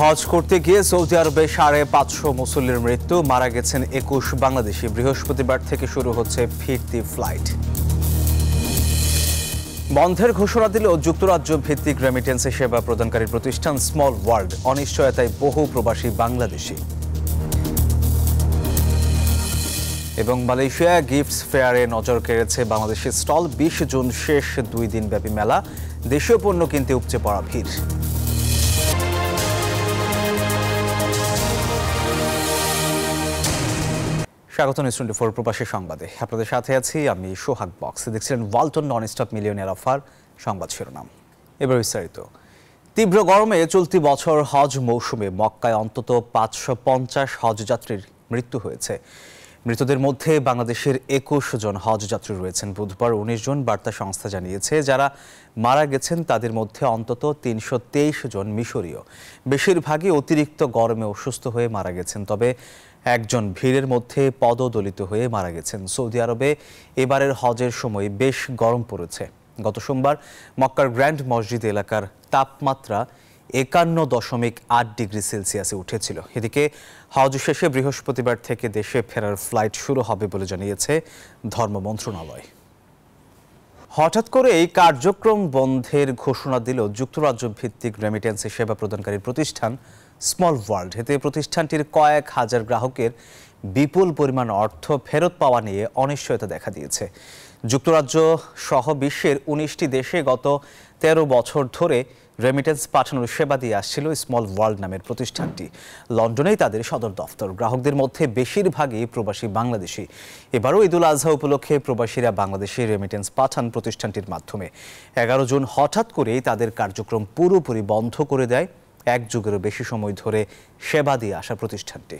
হজ করতে গিয়ে সৌদি আরবে ৫৫০ মুসল্লির মৃত্যু, মারা গেছেন ২১ বাংলাদেশি। বৃহস্পতিবার থেকে শুরু হচ্ছে ফিরতি ফ্লাইট। বন্ধের ঘোষণা দিল যুক্তরাজ্য ভিত্তিক রেমিটেন্সে সেবা প্রদানকারী প্রতিষ্ঠান স্মল ওয়ার্ল্ড। অনিশ্চয়তায় বহু প্রবাসী বাংলাদেশি। এবং মালয়েশিয়া গিফটস ফেয়ারে নজর কেড়েছে বাংলাদেশের স্টল। ২০ জুন শেষ ২ দিনব্যাপী মেলা, দেশীয় পণ্য কিনতে উপচে পড়া ভিড়। স্বাগত নিউজ 24 প্রবাসী সংবাদে। আপনাদের সাথে আছি আমি সোহাগ বক্স। দেখছিলেন Walton non stop millionaire offer. সংবাদ শিরোনাম এবার বিস্তারিত। তীব্র গরমে চলতি বছর হজ মৌসুমে মক্কায় অন্তত ৫৫০ হজযাত্রীর মৃত্যু হয়েছে। মৃতদের মধ্যে বাংলাদেশের ২১ জন হজযাত্রী রয়েছেন। বুধবার ১৯ জন বার্তা সংস্থা জানিয়েছে, যারা মারা গেছেন তাদের মধ্যে অন্তত ৩২৩ জন মিশরীয়। বেশিরভাগই অতিরিক্ত গরমে অসুস্থ হয়ে মারা গেছেন, তবে একজন ভিড়ের মধ্যে পদদলিত হয়ে মারা গেছেন। সৌদি আরবে এবারের হজের সময় বেশ গরম পড়েছে। গত সোমবার মক্কার গ্র্যান্ড মসজিদ এলাকার তাপমাত্রা ৫১.৮ ডিগ্রি সেলসিয়াসে উঠেছিল। এদিকে হজ শেষে বৃহস্পতিবার থেকে দেশে ফেরার ফ্লাইট শুরু হবে বলে জানিয়েছে ধর্ম মন্ত্রণালয়। হঠাৎ করে এই কার্যক্রম বন্ধের ঘোষণা দিল যুক্তরাজ্য ভিত্তিক রেমিটেন্সে সেবা প্রদানকারী প্রতিষ্ঠান স্মল ওয়ার্ল্ড। এতে প্রতিষ্ঠানটির কয়েক হাজার গ্রাহকের বিপুল পরিমাণ অর্থ ফেরত পাওয়া নিয়ে অনিশ্চয়তা দেখা দিয়েছে। যুক্তরাজ্য সহ বিশ্বের ১৯টি দেশে গত ১৩ বছর ধরে রেমিটেন্স পাঠানোর সেবা দিয়ে আসছিল স্মল ওয়ার্ল্ড নামের প্রতিষ্ঠানটি। লন্ডনেই তাদের সদর দফতর। গ্রাহকদের মধ্যে বেশিরভাগই প্রবাসী বাংলাদেশি। এবারও ঈদুল আজহা উপলক্ষে প্রবাসীরা বাংলাদেশে রেমিটেন্স পাঠান প্রতিষ্ঠানটির মাধ্যমে। ১১ জুন হঠাৎ করেই তাদের কার্যক্রম পুরোপুরি বন্ধ করে দেয় এক যুগেরও বেশি সময় ধরে সেবা দিয়ে আসা প্রতিষ্ঠানটি।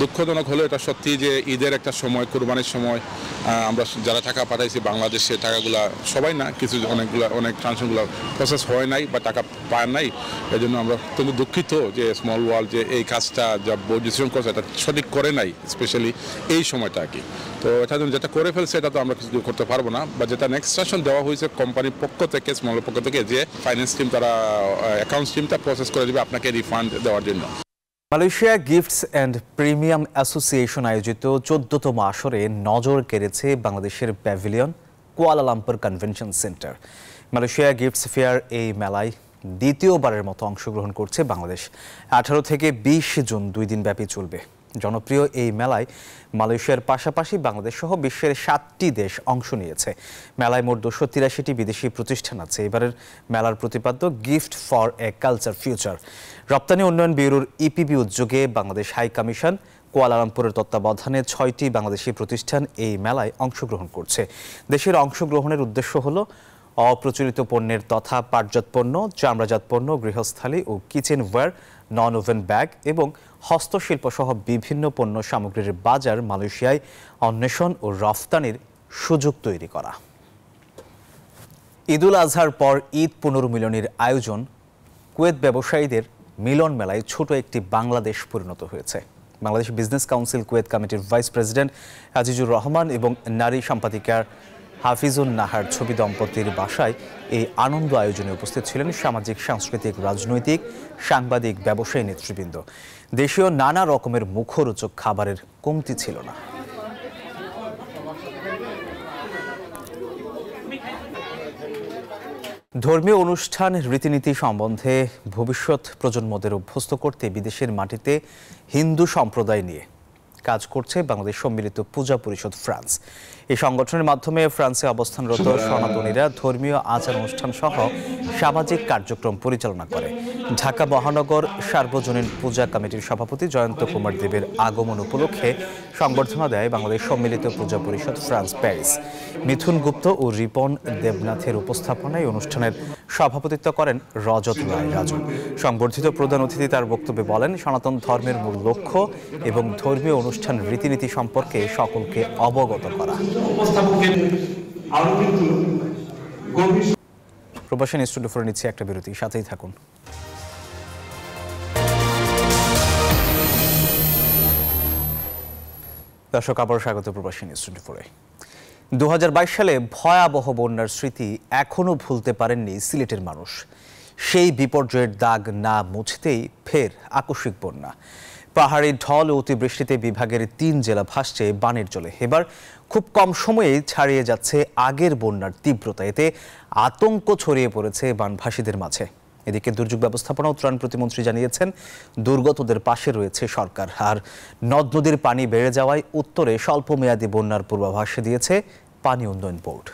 দুঃখজনক হলো এটা সত্যি যে ঈদের একটা সময়, কুরবানির সময় আমরা যারা টাকা পাঠাইছি বাংলাদেশে, টাকাগুলা সবাই না, কিছু অনেক ট্রানজাকশনগুলো প্রসেস হয় নাই বা টাকা পায় নাই। এই জন্য আমরা অত্যন্ত দুঃখিত যে স্মল ওয়ার্ল্ড যে এই কাজটা যা ডিসিশন করছে এটা সঠিক করে নাই, স্পেশালি এই সময়টা আর কি। তো এটা যেটা করে ফেলছে এটা তো আমরা কিছু করতে পারবো না, বা যেটা নেক্সট সেশন দেওয়া হয়েছে কোম্পানির পক্ষ থেকে, স্মলের পক্ষ থেকে, যে ফাইন্যান্স টিম তারা অ্যাকাউন্টস টিমটা প্রসেস করে দেবে আপনাকে রিফান্ড দেওয়ার জন্য। Malaysia gifts and premium association আয়োজিত ১৪তম আসরে নজর কেড়েছে বাংলাদেশের pavilion Kuala Lumpur convention centre. Malaysia gifts fair এই মেলায় দ্বিতীয়বারের মতো অংশগ্রহণ করছে বাংলাদেশ। ১৮ থেকে ২০ জুন ২ দিনব্যাপী চলবে। জনপ্রিয় এই মেলায় মালয়েশিয়ার পাশাপাশি বাংলাদেশ সহ বিশ্বের ৭টি দেশ অংশ নিয়েছে। মেলায় মোট ২৮৩টি বিদেশি প্রতিষ্ঠান আছে। এবারের মেলার প্রতিপাদ্য gift for a culture future. রপ্তানি উন্নয়ন ব্যুরোর ইপিবি উদ্যোগে বাংলাদেশ হাই কমিশন কুয়ালালামপুরের তত্ত্বাবধানে ৬টি বাংলাদেশি প্রতিষ্ঠান এই মেলায় অংশগ্রহণ করছে। দেশের অংশগ্রহণের উদ্দেশ্য হলো অপ্রচলিত পণ্যের তথা পাটজাত পণ্য, চামড়াজাত পণ্য, গৃহস্থালী ও কিচেনওয়্যার, নন ওভেন ব্যাগ এবং হস্তশিল্প সহ বিভিন্ন পণ্য সামগ্রীর বাজার মালয়েশিয়ায় অন্বেষণ ও রফতানির সুযোগ তৈরি করা। ঈদুল আজহার পর ঈদ পুনর্মিলনীর আয়োজন কুয়েত ব্যবসায়ীদের মিলন মেলায় ছোট একটি বাংলাদেশ পরিণত হয়েছে। বাংলাদেশ বিজনেস কাউন্সিল কুয়েত কমিটির ভাইস প্রেসিডেন্ট আজিজুর রহমান এবং নারী সম্পাদিকা হাফিজুন নাহার ছবি দম্পতির বাসায় এই আনন্দ আয়োজনে উপস্থিত ছিলেন সামাজিক, সাংস্কৃতিক, রাজনৈতিক, সাংবাদিক, ব্যবসায়ী নেতৃবৃন্দ। দেশীয় নানা রকমের মুখরোচক খাবারের কমতি ছিল না। ধর্মীয় অনুষ্ঠান, রীতিনীতি সম্বন্ধে ভবিষ্যৎ প্রজন্মদের অভ্যস্ত করতে বিদেশের মাটিতে হিন্দু সম্প্রদায় নিয়ে কাজ করছে বাংলাদেশ সম্মিলিত পূজা পরিষদ ফ্রান্স। এই সংগঠনের মাধ্যমে ফ্রান্সে অবস্থানরত সনাতনীরা ধর্মীয় আচার অনুষ্ঠান সহ সামাজিক কার্যক্রম পরিচালনা করে। ঢাকা মহানগর সার্বজনীন পূজা কমিটির সভাপতি জয়ন্ত কুমার দেবের আগমন উপলক্ষে সংবর্ধনা দেয় বাংলাদেশ সম্মিলিত পূজা পরিষদ ফ্রান্স প্যারিস। মিথুন গুপ্ত ও রিপন দেবনাথের উপস্থাপনায় অনুষ্ঠানের সভাপতিত্ব করেন রজত রায় রাজু। সংবর্ধিত প্রধান অতিথি তার বক্তব্যে বলেন, সনাতন ধর্মের মূল লক্ষ্য এবং ধর্মীয় অনুষ্ঠান রীতিনীতি সম্পর্কে সকলকে অবগত করা। প্রবাসী নিউজ 24 নিচ্ছে একটা বিরতি, সাথেই থাকুন। দর্শক, আবার স্বাগত প্রবাসী নিউজ 24-এ। ২০২২ সালে ভয়াবহ বন্যার স্মৃতি এখনও ভুলতে পারেননি সিলেটের মানুষ। সেই বিপর্যয়ের দাগ না মুছতেই ফের আকস্মিক বন্যা। পাহাড়ি ঢল ও অতিবৃষ্টিতে বিভাগের ৩ জেলা ভাসছে বানের জলে। এবার খুব কম সময়েই ছাড়িয়ে যাচ্ছে আগের বন্যার তীব্রতা। এতে আতঙ্ক ছড়িয়ে পড়েছে বানভাসীদের মাঝে। এদিকে দুর্যোগ ব্যবস্থাপনা ও ত্রাণ প্রতিমন্ত্রী জানিয়েছেন, দুর্গতদের পাশে রয়েছে সরকার। আর নদ নদীর পানি বেড়ে যাওয়ায় উত্তরে স্বল্পমেয়াদী বন্যার পূর্বাভাস দিয়েছে পানি উন্নয়ন বোর্ড।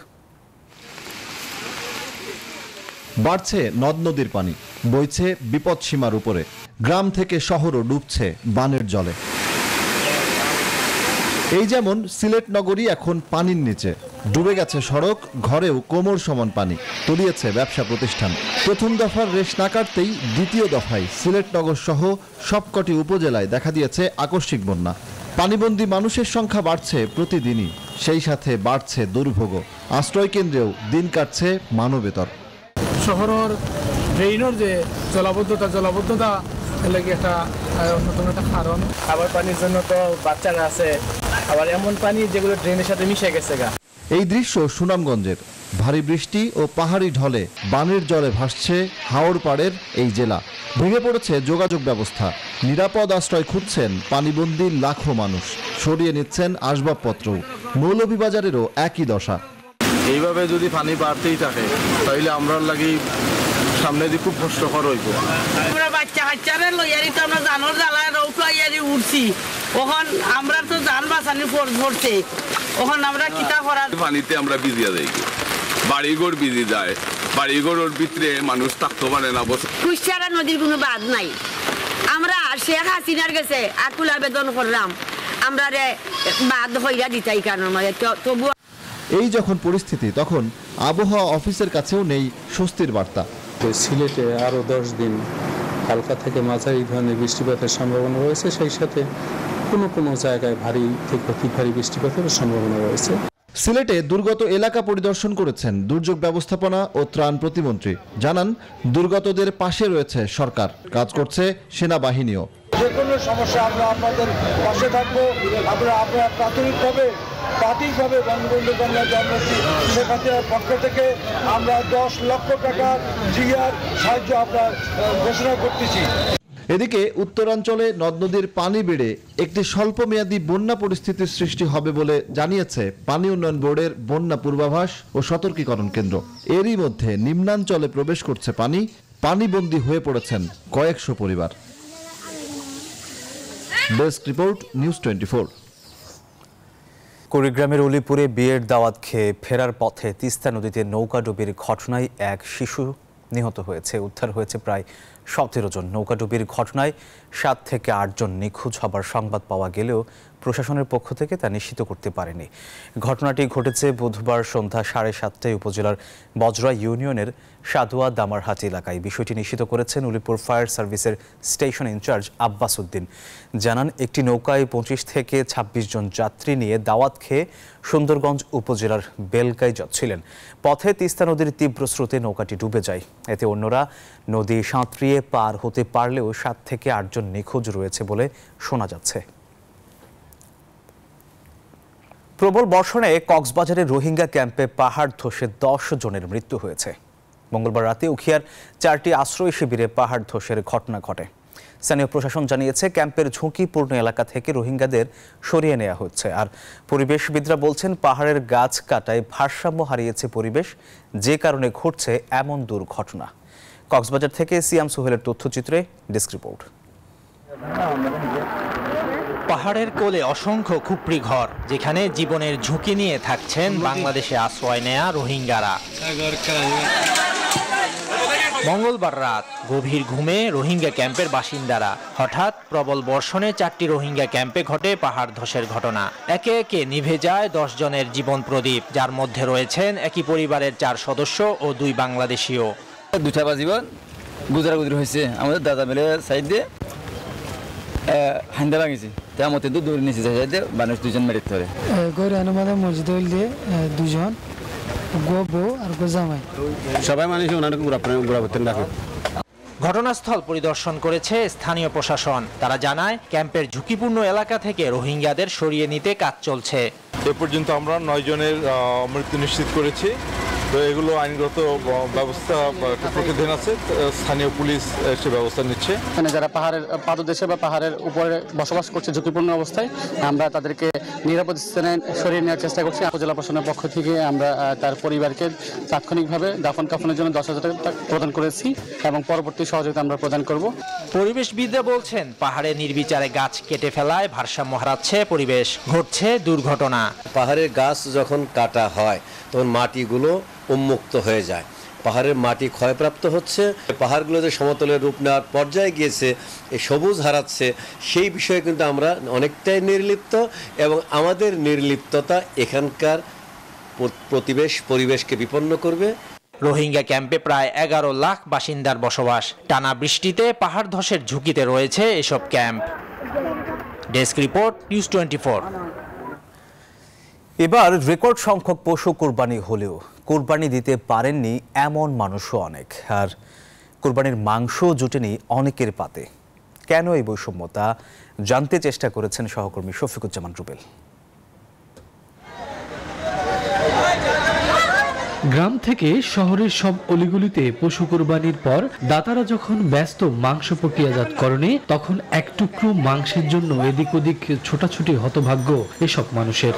বাড়ছে নদ নদীর পানি, বইছে বিপদসীমার উপরে। গ্রাম থেকে শহরও ডুবছে বানের জলে। এই যেমন সিলেট নগরী এখন পানির নিচে, ডুবে গেছে সড়ক, ঘরেও কোমর সমান পানি, তলিয়েছে ব্যবসা প্রতিষ্ঠান। প্রথম দফার রেশ না কাটতেই দ্বিতীয় দফায় সিলেট নগর সহ সবকটি উপজেলায় দেখা দিয়েছে আকস্মিক বন্যা। পানিবন্দী মানুষের সংখ্যা বাড়ছে প্রতিদিনই, সেই সাথে বাড়ছে দুর্ভোগ। আশ্রয় কেন্দ্রেও দিন কাটছে মানবেতর। শহরের ড্রেইনের যে জলাবদ্ধতা লাগে একটা অন্যতম একটা কারণ। খাবার পানির জন্য তো বাচ্চারা আছে, আবার এমন পানি যেগুলো ড্রেনের সাথে মিশে গেছে গা। এই দৃশ্য সুনামগঞ্জের। ভারী বৃষ্টি ও পাহাড়ি ঢলে বানের জলে ভাসছে হাওড় পাড়ের এই জেলা। ভেঙে পড়েছে যোগাযোগ ব্যবস্থা। নিরাপদ আশ্রয় খুঁজছেন পানিবন্দী লাখো মানুষ, সরিয়ে নিচ্ছেন আসবাবপত্র। মৌলভীবাজারেরও একই দশা। এইভাবে যদি পানি বাড়তেই থাকে তাহলে আমরা লাগি সামনে দিয়ে খুব কষ্টকর হইব। আমরা বাচ্চা কাচ্চারে লইয়ারি তো আমরা জানোর জ্বালায় রৌটাইয়ারি উঠছি, ওখান আমরা তো জান বাঁচানি পড়ছে, ওখান আমরা কিতা করার। পানিতে আমরা ভিজিয়া যাই, বাড়িঘর ভিজি যায়, বাড়িঘরের ভিতরে মানুষ থাকতে পারে না। কুষ্টিয়ারা নদীর কোনো বাদ নাই। আমরা শেখ হাসিনার গেছে আকুল আবেদন করলাম, আমরা রে বাদ হইয়া দিতাই কেন তবু। এই যখন পরিস্থিতি, তখন আবহাওয়া অফিসের কাছেও নেই স্বস্তির বার্তা। সিলেটে আরও 10 দিন হালকা থেকে মাঝারি ধরনের বৃষ্টিপাতের সম্ভাবনা রয়েছে, সেই সাথে কোনো জায়গায় ভারী থেকে অতি ভারী বৃষ্টিপাতের সম্ভাবনা রয়েছে। সিলেটে দুর্গত এলাকা পরিদর্শন করেছেন দুর্যোগ ব্যবস্থাপনা ও ত্রাণ প্রতিমন্ত্রী। জানান, দুর্গতদের পাশে রয়েছে সরকার, কাজ করছে সেনাবাহিনীও। যে কোনো সমস্যা আমরা আপনাদের পাশে থাকবো। আমরা প্রাথমিকভাবে বঙ্গবন্ধু কন্যা জন্মশ্রী শেখ হাসিনার পক্ষ থেকে আমরা 10 লক্ষ টাকার জিআর সাহায্য আমরা ঘোষণা করতেছি। এদিকে উত্তরাঞ্চলে নদ নদীর পানি বেড়ে একটি স্বল্পমেয়াদী বন্যা পরিস্থিতির সৃষ্টি হবে বলে জানিয়েছে পানি উন্নয়ন বোর্ডের বন্যা পূর্বাভাস ও সতর্কীকরণ কেন্দ্র। এরই মধ্যে নিম্নাঞ্চলে প্রবেশ করছে পানি। পানিবন্দী হয়ে পড়েছেন কয়েকশো পরিবার। Desk report, news 24। কুড়িগ্রামের উলিপুরে বিয়ের দাওয়াত খেয়ে ফেরার পথে তিস্তা নদীতে নৌকাডুবির ঘটনায় এক শিশু নিহত হয়েছে। উদ্ধার হয়েছে প্রায় 17 জন। নৌকাডুবির ঘটনায় 7 থেকে 8 জন নিখোঁজ হবার সংবাদ পাওয়া গেলেও প্রশাসনের পক্ষ থেকে তা নিশ্চিত করতে পারেনি। ঘটনাটি ঘটেছে বুধবার সন্ধ্যা 7:30টায় উপজেলার বজরা ইউনিয়নের সাদুয়া দামারহাট এলাকায়। বিষয়টি নিশ্চিত করেছেন উলিপুর ফায়ার সার্ভিসের স্টেশন ইনচার্জ আব্বাস উদ্দিন। জানান, একটি নৌকায় 25 থেকে 26 জন যাত্রী নিয়ে দাওয়াত খেয়ে সুন্দরগঞ্জ উপজেলার বেলকায় যাচ্ছিলেন। পথে তিস্তা নদীর তীব্র স্রোতে নৌকাটি ডুবে যায়। এতে অন্যরা নদী সাঁতরিয়ে পার হতে পারলেও 7 থেকে 8 জন নিখোঁজ রয়েছে বলে শোনা যাচ্ছে। প্রবল বর্ষণে কক্সবাজারের রোহিঙ্গা ক্যাম্পে পাহাড় ধসে 10 জনের মৃত্যু হয়েছে। মঙ্গলবার রাতে উখিয়ার 4টি আশ্রয় শিবিরে পাহাড় ধসের ঘটনা ঘটে। স্থানীয় প্রশাসন জানিয়েছে, ক্যাম্পের ঝুঁকিপূর্ণ এলাকা থেকে রোহিঙ্গাদের সরিয়ে নেওয়া হচ্ছে। আর পরিবেশবিদরা বলছেন, পাহাড়ের গাছ কাটায় ভারসাম্য হারিয়েছে পরিবেশ, যে কারণে ঘটছে এমন দুর্ঘটনা। কক্সবাজার থেকে সিয়াম সোহেলের তথ্যচিত্রে ডেস্ক রিপোর্ট। পাহাড়ের কোলে অসংখ্য খুপড়ি ঘর, যেখানে জীবনের ঝুঁকি নিয়ে থাকছেন বাংলাদেশে আশ্রয় নেয়া রোহিঙ্গারা। মঙ্গলবার রাত গভীর ঘুমে রোহিঙ্গা ক্যাম্পের বাসিন্দারা। হঠাৎ প্রবল বর্ষণে 4টি রোহিঙ্গা ক্যাম্পে ঘটে পাহাড় ধসের ঘটনা। একে একে নিভে যায় 10 জনের জীবন প্রদীপ, যার মধ্যে রয়েছেন একই পরিবারের 4 সদস্য ও 2 বাংলাদেশীয়। 2টা বাজিব গুজরাগুজরি হয়েছে। আমাদের দাদা মিলে সাইড দিয়ে হান্দা ভাঙিছে, তার মধ্যে দূরে নিচে সাইড দিয়ে মানুষ 2 জন মেরে ধরে। মসজিদ দিয়ে 2 জন বউ আর জামাই, সবাই মানুষ ওনাকে ঘোরাফেরতেন রাখে। ঘটনাস্থল পরিদর্শন করেছে স্থানীয় প্রশাসন। তারা জানায়, ক্যাম্পের ঝুঁকিপূর্ণ এলাকা থেকে রোহিঙ্গাদের সরিয়ে নিতে কাজ চলছে। এ পর্যন্ত আমরা 9 জনের মৃত্যু নিশ্চিত করেছি তো এগুলো আইনগত ব্যবস্থা প্রতিদিন আছে, স্থানীয় পুলিশ সে ব্যবস্থা নিচ্ছে। মানে যারা পাহাড়ের পাদদেশে বা পাহাড়ের উপরে বসবাস করছে ঝুঁকিপূর্ণ অবস্থায়, আমরা তাদেরকে নিরাপদ স্থানে সরিয়ে নেওয়ার চেষ্টা করছি। উপজেলা প্রশাসনের পক্ষ থেকে আমরা তার পরিবারকে তাৎক্ষণিকভাবে দাফন কাফনের জন্য 10,000 টাকা প্রদান করেছি এবং পরবর্তী সহযোগিতা আমরা প্রদান করব। পরিবেশবিদরা বলছেন পাহাড়ে নির্বিচারে গাছ কেটে ফেলায় ভারসাম্য হারাচ্ছে পরিবেশ, ঘটছে দুর্ঘটনা। পাহাড়ের গাছ যখন কাটা হয় তখন মাটিগুলো উন্মুক্ত হয়ে যায়, পাহাড়ের মাটি ক্ষয়প্রাপ্ত হচ্ছে, পাহাড়গুলো যে সমতলের রূপ নেওয়ার পর্যায়ে গিয়েছে, এই সবুজ হারাচ্ছে, সেই বিষয়ে কিন্তু আমরা অনেকটাই নির্লিপ্ত এবং আমাদের নির্লিপ্ততা এখানকার পরিবেশকে বিপন্ন করবে। রোহিঙ্গা ক্যাম্পে প্রায় 11 লাখ বাসিন্দার বসবাস। টানা বৃষ্টিতে পাহাড় ধসের ঝুঁকিতে রয়েছে এসব ক্যাম্প। Desk report, news 24। এবার রেকর্ড সংখ্যক পশু কোরবানি হলেও কোরবানি দিতে পারেননি এমন মানুষও অনেক, আর কোরবানির মাংস জুটেনি অনেকের পাতে। কেন এই বৈষম্যতা জানতে চেষ্টা করেছেন সহকর্মী শফিকুজ্জামান রুবেল। গ্রাম থেকে শহরের সব অলিগলিতে পশু কোরবানির পর দাতারা যখন ব্যস্ত মাংস প্রক্রিয়াজাতকরণে, তখন এক টুকরো মাংসের জন্য এদিক ওদিক ছোটাছুটি হতভাগ্য এসব মানুষের।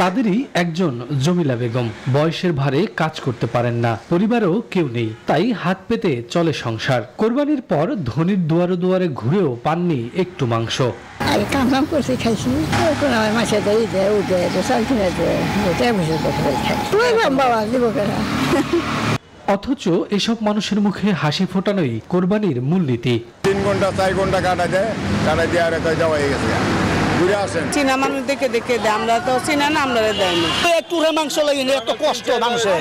তাদেরই একজন জমিলা বেগম। বয়সের ভারে কাজ করতে পারেন না, পরিবারও কেউ নেই, তাই হাত পেতে চলে সংসার। কোরবানির পর ধনির দুয়ারে দুয়ারে ঘুরেও পাননি একটু মাংস। অথচ এসব মানুষের মুখে হাসি ফোটানোই কোরবানির মূলনীতি। 3 ঘন্টা 4 ঘন্টা কাটা যায়, কাটা দিয়ে আর যাওয়া হয়ে গেছে। চীনা মানুষ দেখে দেখে দেয়, আমরা তো চীনা না, আমরা দেয়নি। একটু মাংস লাগে এত কষ্ট মানুষের,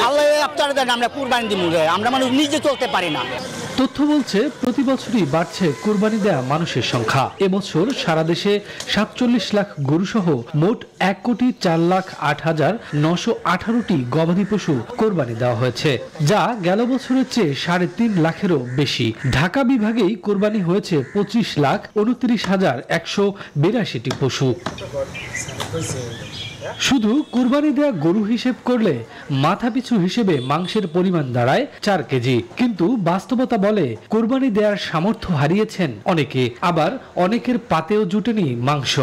আল্লাহ আপনারা দেন, আমরা কুরবানি দিব, আমরা মানুষ নিজে চলতে পারি না। তথ্য বলছে প্রতি বছরই বাড়ছে কোরবানি দেয়া মানুষের সংখ্যা। এবছর সারা দেশে 47 লাখ গরু সহ মোট 1,04,8,918টি গবাদি পশু কোরবানি দেওয়া হয়েছে, যা গেল বছরের চেয়ে 3.5 লাখেরও বেশি। ঢাকা বিভাগেই কোরবানি হয়েছে 25,29,182টি পশু। শুধু কোরবানি দেয়া গরু হিসেব করলে মাথাপিছু হিসেবে মাংসের পরিমাণ দাঁড়ায় 4 কেজি। কিন্তু বাস্তবতা বলে কোরবানি দেওয়ার সামর্থ্য হারিয়েছেন অনেকে, আবার অনেকের পাতেও জুটেনি মাংস।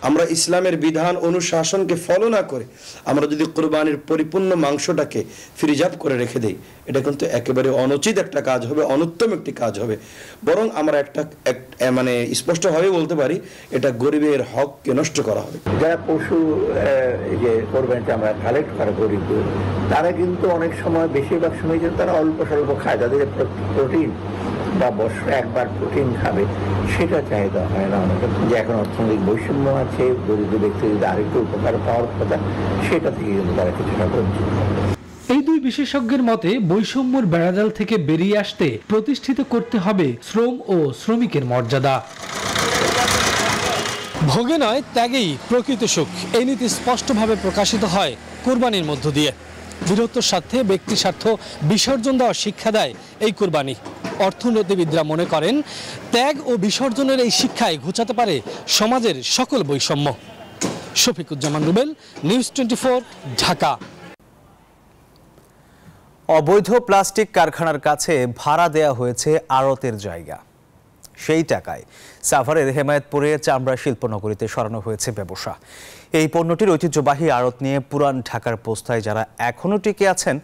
আমরা ইসলামের বিধান অনুশাসনকে ফলো না করে আমরা যদি কোরবানির পরিপূর্ণ মাংসটাকে ফ্রিজার্ভ করে রেখে দেই, এটা কিন্তু একেবারে অনুচিত একটা কাজ হবে, অনুত্তম একটি কাজ হবে। বরং আমরা মানে স্পষ্টভাবে বলতে পারি, এটা গরিবের হককে নষ্ট করা হবে। যারা পশু যে কোরবানিতে আমরা কালেক্ট করা গরিব, তারা কিন্তু অনেক সময়, বেশিরভাগ সময় কিন্তু তারা অল্প স্বল্প খায়, তাদের প্রোটিন বা বছরে একবার প্রোটিন খাবে সেটা চাহিদা হয় না অনেকের। যে এখন অর্থনৈতিক বৈষম্য আছে, দরিদ্র ব্যক্তি যদি আরেকটু উপকার পাওয়ার কথা, সেটা থেকে কিন্তু তারা কিছুটা বঞ্চিত। এই দুই বিশেষজ্ঞের মতে বৈষম্যর বেড়াজাল থেকে বেরিয়ে আসতে প্রতিষ্ঠিত করতে হবে শ্রম ও শ্রমিকের মর্যাদা। ভোগে নয় ত্যাগেই প্রকৃত সুখ, এই নীতি স্পষ্টভাবে প্রকাশিত হয় কোরবানির মধ্য দিয়ে। বীরত্বের স্বার্থে ব্যক্তি স্বার্থ বিসর্জন দেওয়ার শিক্ষা দেয় এই কোরবানি। অর্থনীতিবিদরা মনে করেন ত্যাগ ও বিসর্জনের এই শিক্ষায় ঘুচাতে পারে সমাজের সকল বৈষম্য। শফিকুজ্জামান রুবেল, নিউজ 24, ঢাকা। অবৈধ প্লাস্টিক কারখানার কাছে ভাড়া দেয়া হয়েছে আড়তের জায়গা। সেই টাকায় সাভারের হেমায়েতপুরে চামড়া শিল্পনগরীতে সরানো হয়েছে ব্যবসা। এই পণ্যটির ঐতিহ্যবাহী আড়ত নিয়ে পুরান ঢাকার পোস্তায় যারা এখনও টিকে আছেন,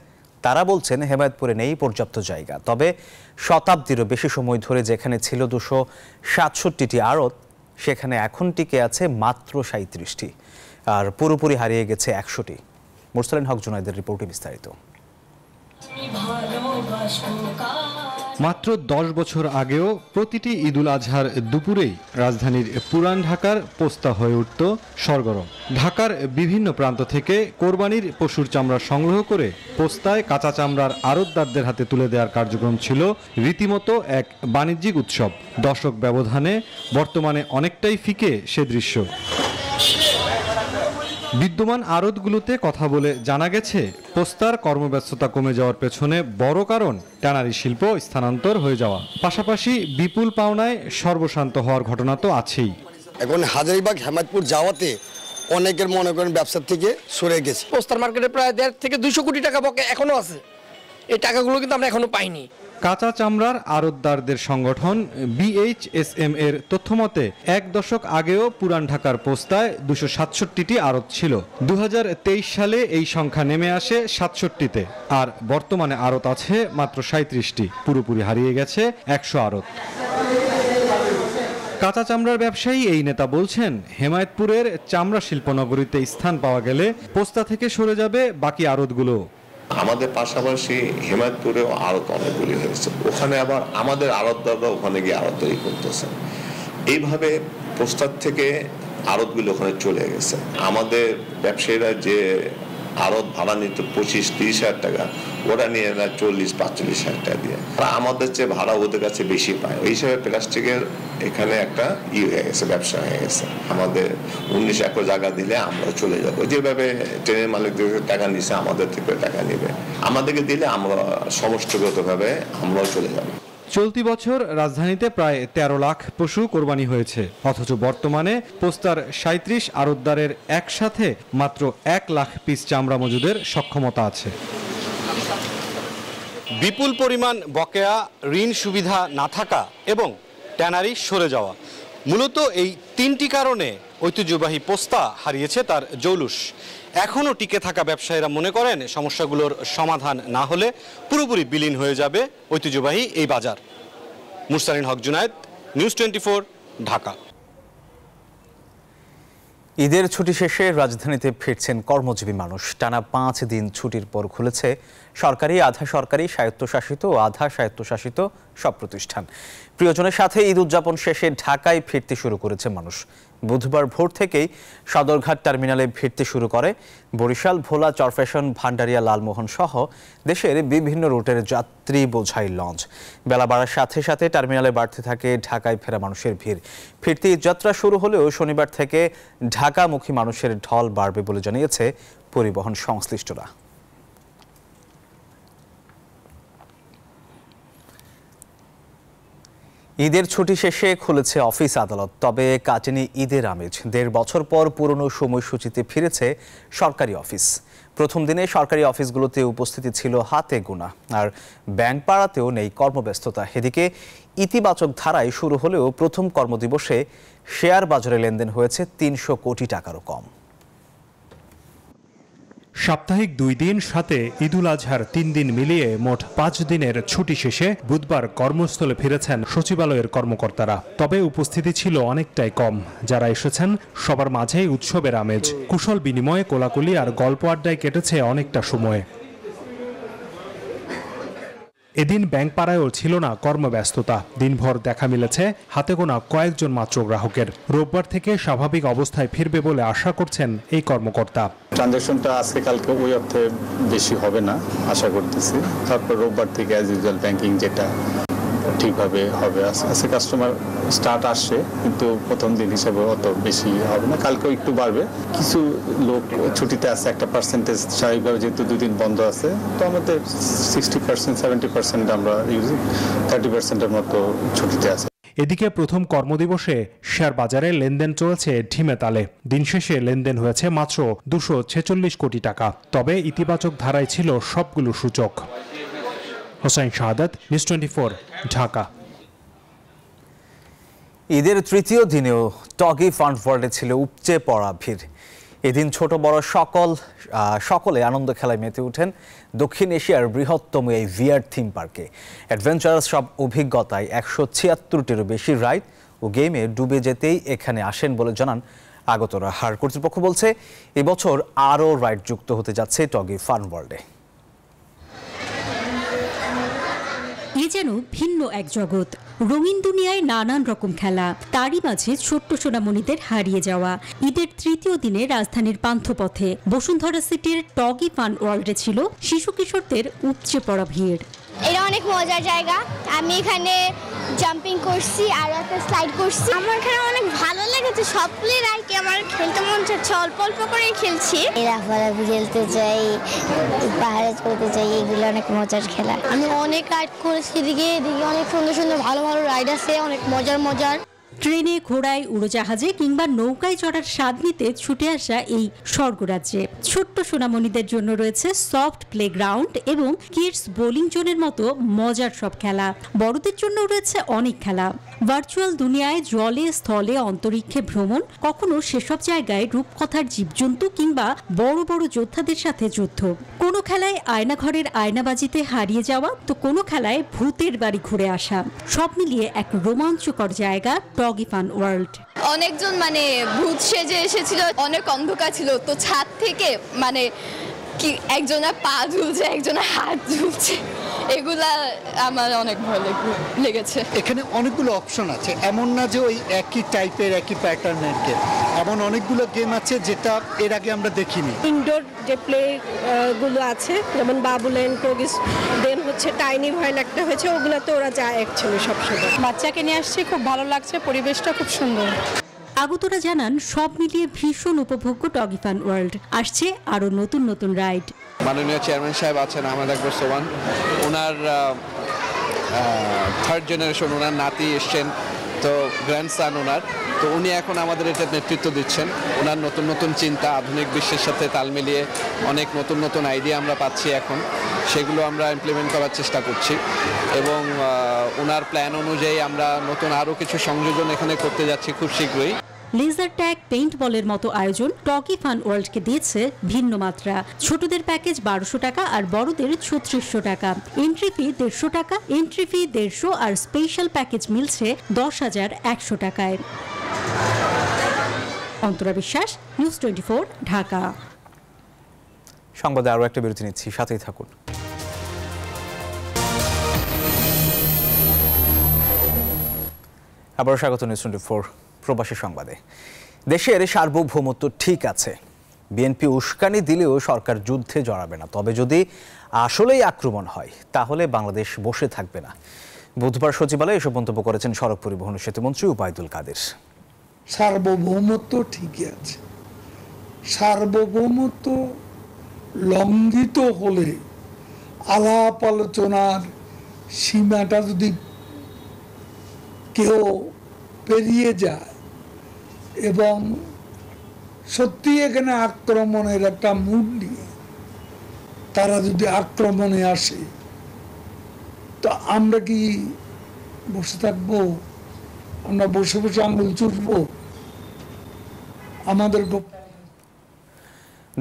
তারা বলছেন হেমায়েতপুরে নেই পর্যাপ্ত জায়গা। তবে শতাব্দীরও বেশি সময় ধরে যেখানে ছিল 267টি আড়ত, সেখানে এখন টিকে আছে মাত্র 37টি, আর পুরোপুরি হারিয়ে গেছে 100টি। মুরসালিন হক জুনায়েদের রিপোর্টে বিস্তারিত। মাত্র 10 বছর আগেও প্রতিটি ঈদুল আজহার দুপুরেই রাজধানীর পুরান ঢাকার পোস্তা হয়ে উঠত সরগরম। ঢাকার বিভিন্ন প্রান্ত থেকে কোরবানির পশুর চামড়া সংগ্রহ করে পোস্তায় কাঁচা চামড়ার আড়তদারদের হাতে তুলে দেওয়ার কার্যক্রম ছিল রীতিমতো এক বাণিজ্যিক উৎসব। দশক ব্যবধানে বর্তমানে অনেকটাই ফিকে সে দৃশ্য। বিদ্যমান আড়তগুলোতে কথা বলে জানা গেছে, পোস্তার কর্মব্যস্ততা কমে যাওয়ার পেছনে বড় কারণ ট্যানারি শিল্প স্থানান্তর হয়ে যাওয়া, পাশাপাশি বিপুল পাওনায় সর্বশান্ত হওয়ার ঘটনা তো আছেই। এখন হাজারীবাগ হেমায়তপুর যাওয়াতে অনেকের মনে করেন ব্যবসার থেকে সরে গেছে। পোস্টার মার্কেটে প্রায় 1.5 থেকে 200 কোটি টাকা বকে এখনো আছে, এই টাকাগুলো কিন্তু আমরা এখনো পাইনি। কাঁচা চামড়ার আড়তদারদের সংগঠন BHSM এর তথ্যমতে 1 দশক আগেও পুরান ঢাকার পোস্তায় 267টি আড়ত ছিল। 2023 সালে এই সংখ্যা নেমে আসে 67তে, আর বর্তমানে আড়ত আছে মাত্র 37টি। পুরোপুরি হারিয়ে গেছে 100 আড়ত। কাঁচা চামড়ার ব্যবসায়ী এই নেতা বলছেন, হেমায়েতপুরের চামড়া শিল্পনগরীতে স্থান পাওয়া গেলে পোস্তা থেকে সরে যাবে বাকি আড়তগুলো। আমাদের পাশাপাশি হেমায়েতপুরেও আড়ত অনেকগুলি হয়েছে, ওখানে আবার আমাদের আড়তদাররা ওখানে গিয়ে আড়তদারি করতেছে। এইভাবে পোস্টার থেকে আড়তগুলো ওখানে চলে গেছে। আমাদের ব্যবসায়ীরা যে আড়ত ভাড়া নিত 25-30 হাজার টাকা, ওরা নিয়ে নেয় 40-45 হাজার টাকা দিয়ে। আমাদের চেয়ে ভাড়া ওদের কাছে বেশি পায়। ওই হিসাবে প্লাস্টিকের এখানে একটা হয়ে গেছে, ব্যবসা হয়ে গেছে। আমাদের 19 একর জায়গা দিলে আমরা চলে যাব। যেভাবে ট্রেনের মালিকদের টাকা নিছে আমাদের থেকে টাকা নিবে, আমাদেরকে দিলে আমরা সমষ্টিগতভাবে আমরাও চলে যাব। চলতি বছর রাজধানীতে প্রায় 13 লাখ পশু কোরবানি হয়েছে, অথচ বর্তমানে পোস্তার 37 আড়তদারের একসাথে মাত্র 1 লাখ পিস চামড়া মজুদের সক্ষমতা আছে। বিপুল পরিমাণ বকেয়া, ঋণ সুবিধা না থাকা এবং ট্যানারি সরে যাওয়া, মূলত এই 3টি কারণে ঐতিহ্যবাহী পোস্তা হারিয়েছে তার জৌলুস। এখনও টিকে থাকা ব্যবসায়ীরা মনে করেন সমস্যাগুলোর সমাধান না হলে পুরোপুরি বিলীন হয়ে যাবে ঐতিহ্যবাহী এই বাজার। মুরসালিন হক জুনায়েদ, নিউজ 24, ঢাকা। ঈদের ছুটি শেষে রাজধানীতে ফিরছেন কর্মজীবী মানুষ। টানা 5 দিন ছুটির পর খুলেছে সরকারি, আধা সরকারি, স্বায়ত্তশাসিত ও আধা স্বায়ত্তশাসিত সব প্রতিষ্ঠান। প্রিয়জনের সাথে ঈদ উদযাপন শেষে ঢাকায় ফিরতে শুরু করেছে মানুষ। বুধবার ভোর থেকেই সদরঘাট টার্মিনালে ফিরতে শুরু করে বরিশাল, ভোলা, চরফ্যাশন, ভান্ডারিয়া, লালমোহন সহ দেশের বিভিন্ন রুটের যাত্রী বোঝাই লঞ্চ। বেলা বাড়ার সাথে সাথে টার্মিনালে বাড়তে থাকে ঢাকায় ফেরা মানুষের ভিড়। ফিরতি যাত্রা শুরু হলেও শনিবার থেকে ঢাকামুখী মানুষের ঢল বাড়বে বলে জানিয়েছে পরিবহন সংশ্লিষ্টরা। ঈদের ছুটি শেষে খুলেছে অফিস আদালত, তবে কাটেনি ঈদের আমেজ। 1.5 বছর পর পুরনো সময়সূচিতে ফিরেছে সরকারি অফিস। প্রথম দিনে সরকারি অফিসগুলোতে উপস্থিতি ছিল হাতে গোনা, আর ব্যাংক পাড়াতেও নেই কর্মব্যস্ততা। এদিকে ইতিবাচক ধারায় শুরু হলেও প্রথম কর্মদিবসে শেয়ার বাজারে লেনদেন হয়েছে 300 কোটি টাকারও কম। সাপ্তাহিক 2 দিন সাথে ঈদুল আজহার 3 দিন মিলিয়ে মোট 5 দিনের ছুটি শেষে বুধবার কর্মস্থলে ফিরেছেন সচিবালয়ের কর্মকর্তারা। তবে উপস্থিতি ছিল অনেকটাই কম। যারা এসেছেন সবার মাঝেই উৎসবের আমেজ। কুশল বিনিময়ে, কোলাকুলি আর গল্প আড্ডায় কেটেছে অনেকটা সময়। এদিন ব্যাংক পাড়ায়ও ছিল না কর্মব্যস্ততা। দিনভর দেখা মিলেছে হাতে গোনা কয়েকজন মাত্র গ্রাহকের। রোববার থেকে স্বাভাবিক অবস্থায় ফিরবে বলে আশা করছেন এই কর্মকর্তা। ট্রানজাকশনটা আজকে কালকে ওই অর্থে বেশি হবে না আশা করতেছি। তারপর রোববার থেকে অ্যাজ ইউজুয়াল ব্যাংকিং যেটা ঠিকভাবে হবে। আজকে কাস্টমার স্টার্ট আসছে, কিন্তু প্রথম দিন হিসেবে অত বেশি হবে না। কালকেও একটু বাড়বে। কিছু লোক ছুটিতে আছে, একটা পার্সেন্টেজ স্বাভাবিকভাবে যেহেতু 2 দিন বন্ধ আছে, তো আমাদের 60%, 70% আমরা 30%-এর মতো ছুটিতে আছে। এদিকে প্রথম কর্মদিবসে শেয়ার বাজারে লেনদেন চলেছে ঢিমে তালে। দিন শেষে লেনদেন হয়েছে মাত্র 246 কোটি টাকা। তবে ইতিবাচক ধারায় ছিল সবগুলো সূচক। হোসেন শাহাদাত, নিউজ 24, ঢাকা। ঈদের তৃতীয় দিনেও টগি ফান্ড ওয়ার্ল্ডে ছিল উপচে পড়া ভিড়। এদিন ছোট বড় সকলে আনন্দ খেলায় মেতে ওঠেন দক্ষিণ এশিয়ার বৃহত্তম এই ভিআর থিম পার্কে। অ্যাডভেঞ্চারাস সব অভিজ্ঞতায় 176টিরও বেশি রাইড ও গেমে ডুবে যেতেই এখানে আসেন বলে জানান আগতরা। আর কর্তৃপক্ষ বলছে এবছর আরও রাইড যুক্ত হতে যাচ্ছে টগি ফান ওয়ার্ল্ডে। এ যেন ভিন্ন এক জগৎ। রঙিন দুনিয়ায় নানান রকম খেলা, তারই মাঝে ছোট্ট সোনামণিদের হারিয়ে যাওয়া। ঈদের তৃতীয় দিনে রাজধানীর পান্থপথে বসুন্ধরা সিটির টগি ফান ওয়ার্ল্ডে ছিল শিশু কিশোরদের উপচে পড়া ভিড়। এটা অনেক মজার জায়গা। আমি এখানে জাম্পিং করছি আর একটা স্লাইড করছি। আমার এখানে অনেক ভালো লেগেছে। সবগুলি রাইডে আমার খেলতে মন চাচ্ছে, অল্প অল্প করে খেলছি। লাফালাফি খেলতে চাই, পাহাড়ে চলতে চাই, এগুলো অনেক মজার খেলা। আমি অনেক রাইড করেছি, এদিকে অনেক সুন্দর সুন্দর ভালো ভালো রাইড আছে, অনেক মজার। ট্রেনে, ঘোড়ায়, উড়োজাহাজে কিংবা নৌকায় চড়ার স্বাদ নিতে ছুটে আসা এই স্বর্গরাজ্যে ছোট্ট সোনামণিদের জন্য রয়েছে সফট প্লেগ্রাউন্ড এবং কিডস বোলিং জোনের মতো মজার সব খেলা। বড়দের জন্য রয়েছে অনেক খেলা। ভার্চুয়াল দুনিয়ায় জলে, স্থলে, অন্তরিক্ষে ভ্রমণ, কখনো সেসব জায়গায় রূপকথার জীবজন্তু কিংবা বড় বড় যোদ্ধাদের সাথে যুদ্ধ। কোনো খেলায় আয়নাঘরের আয়নাবাজিতে হারিয়ে যাওয়া, তো কোনো খেলায় ভূতের বাড়ি ঘুরে আসা। সব মিলিয়ে এক রোমাঞ্চকর জায়গা ডগি ফান ওয়ার্ল্ড। অনেকজন ভূত সেজে এসেছিল, অনেক অন্ধকার ছিল, তো ছাদ থেকে কি একজনের পা ঝুলছে, একজনের হাত ঝুলছে, এগুলা আমার অনেক ভয় লেগেছে। এখানে অনেকগুলো অপশন আছে, এমন না যে ওই একই টাইপের একই প্যাটার্নের গেম, এমন অনেকগুলো গেম আছে যেটা এর আগে আমরা দেখিনি। ইনডোর যে প্লে গুলো আছে, যেমন বাবুল্যান্ড, টগিস, দেন টাইনি ভয়েল একটা হয়েছে, ওগুলোতে ওরা যায় অ্যাকচুয়ালি সবসময়। বাচ্চাকে নিয়ে আসছে, খুব ভালো লাগছে, পরিবেশটা খুব সুন্দর। আগতরা জানান সব মিলিয়ে ভীষণ উপভোগ্য ডগি ফান ওয়ার্ল্ড। আসছে আরো নতুন নতুন রাইড। মাননীয় চেয়ারম্যান সাহেব আছেন আহমেদ আকবর সোবান, ওনার থার্ড জেনারেশন, ওনার নাতি এসছেন, তো গ্র্যান্ডসান ওনার, তো উনি এখন আমাদের এটা নেতৃত্ব দিচ্ছেন। ওনার নতুন নতুন চিন্তা, আধুনিক বিশ্বের সাথে তাল মিলিয়ে অনেক নতুন নতুন আইডিয়া আমরা পাচ্ছি এখন, সেগুলো আমরা ইমপ্লিমেন্ট করার চেষ্টা করছি এবং ওনার প্ল্যান অনুযায়ী আমরা নতুন আরও কিছু সংযোজন এখানে করতে যাচ্ছি খুব শীঘ্রই। লেজার ট্যাগ, পেইন্ট বলের মতো আয়োজন ডগি ফান ওয়ার্ল্ডকে দিয়েছে ভিন্ন মাত্রা। ছোটদের প্যাকেজ 1200 টাকা আর বড়দের 3600 টাকা। এন্ট্রি ফি 150 টাকা, এন্ট্রি ফি 150 আর স্পেশাল প্যাকেজ মিলছে 10,100 টাকায়। অন্তরা বিশ্বাস, নিউজ 24, ঢাকা। সংবাদে আরও একটা বিরতি নিচ্ছি, সাথেই থাকুন। আবারও স্বাগত নিউজ 24 প্রবাসী সংবাদে। দেশের সার্বভৌমত্ব ঠিক আছে, বিএনপি উস্কানি দিলেও সরকার যুদ্ধে জড়াবে না, তবে যদি আসলেই আক্রমণ হয় তাহলে বাংলাদেশ বসে থাকবে না। বুধবার সচিবালয়ে এসব মন্তব্য করেছেন সড়ক পরিবহন ও সেতুমন্ত্রী উবায়দুল কাদের। সার্বভৌমত্ব ঠিকই আছে, সার্বভৌমত্ব লঙ্ঘিত হলে আলাপ আলোচনার সীমাটা যদি কেউ পেরিয়ে যায় এবং সত্যি এখানে আক্রমণের একটা মুড নিয়ে তারা যদি আক্রমণে আসে, তো আমরা কি বসে থাকবো? আমরা বসে বসে আঙুল চুষবো? আমাদের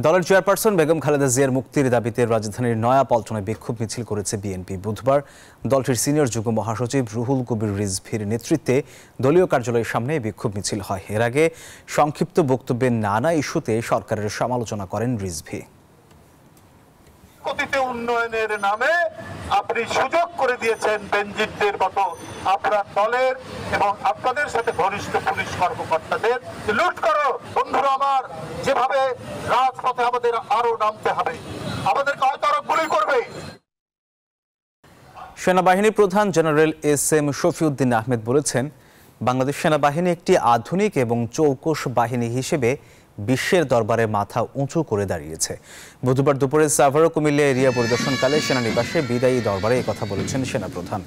দলের চেয়ারপারসন বেগম খালেদা জিয়ার মুক্তির দাবিতে রাজধানীর নয়াপল্টনে বিক্ষোভ মিছিল করেছে বিএনপি। বুধবার দলটির সিনিয়র যুগ্ম মহাসচিব রুহুল কবির রিজভীর নেতৃত্বে দলীয় কার্যালয়ের সামনে বিক্ষোভ মিছিল হয়। এর আগে সংক্ষিপ্ত বক্তব্যে নানা ইস্যুতে সরকারের সমালোচনা করেন রিজভী। কথিত উন্নয়নের নামে আপনি সুযোগ করে দিয়েছেন বেনজিরদের মতো আপনার দলের এবং আপনাদের সাথে ঘনিষ্ঠ পুলিশ কর্মকর্তাদের লুট করো। বন্ধুরা আমার, যেভাবে রাজপথে আমাদের আরো নামতে হবে, আমাদেরকে হয়তো আরো গুলি করবে। সেনাবাহিনী প্রধান জেনারেল এস.এম. শফিউদ্দিন আহমেদ বলেছেন, বাংলাদেশ সেনাবাহিনী একটি আধুনিক এবং চৌকস বাহিনী হিসেবে বিশ্বের দরবারে মাথা উঁচু করে দাঁড়িয়েছে। বুধবার দুপুরে সাভার ও কুমিল্লা এরিয়া পরিদর্শনকালে সেনানিবাসে বিদায়ী দরবারে একথা বলেছেন সেনাপ্রধান।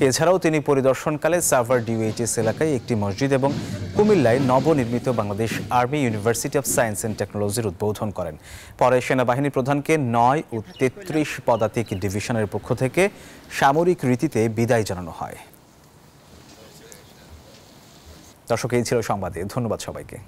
এছাড়াও তিনি পরিদর্শনকালে সাভার ডিউএইচএস এলাকায় একটি মসজিদ এবং কুমিল্লায় নবনির্মিত Bangladesh army university of science and টেকনোলজির উদ্বোধন করেন। পরে সেনাবাহিনী প্রধানকে 9 ও 33 পদাতিক ডিভিশনের পক্ষ থেকে সামরিক রীতিতে বিদায় জানানো হয়। দর্শক, এই ছিল সংবাদে। ধন্যবাদ সবাইকে।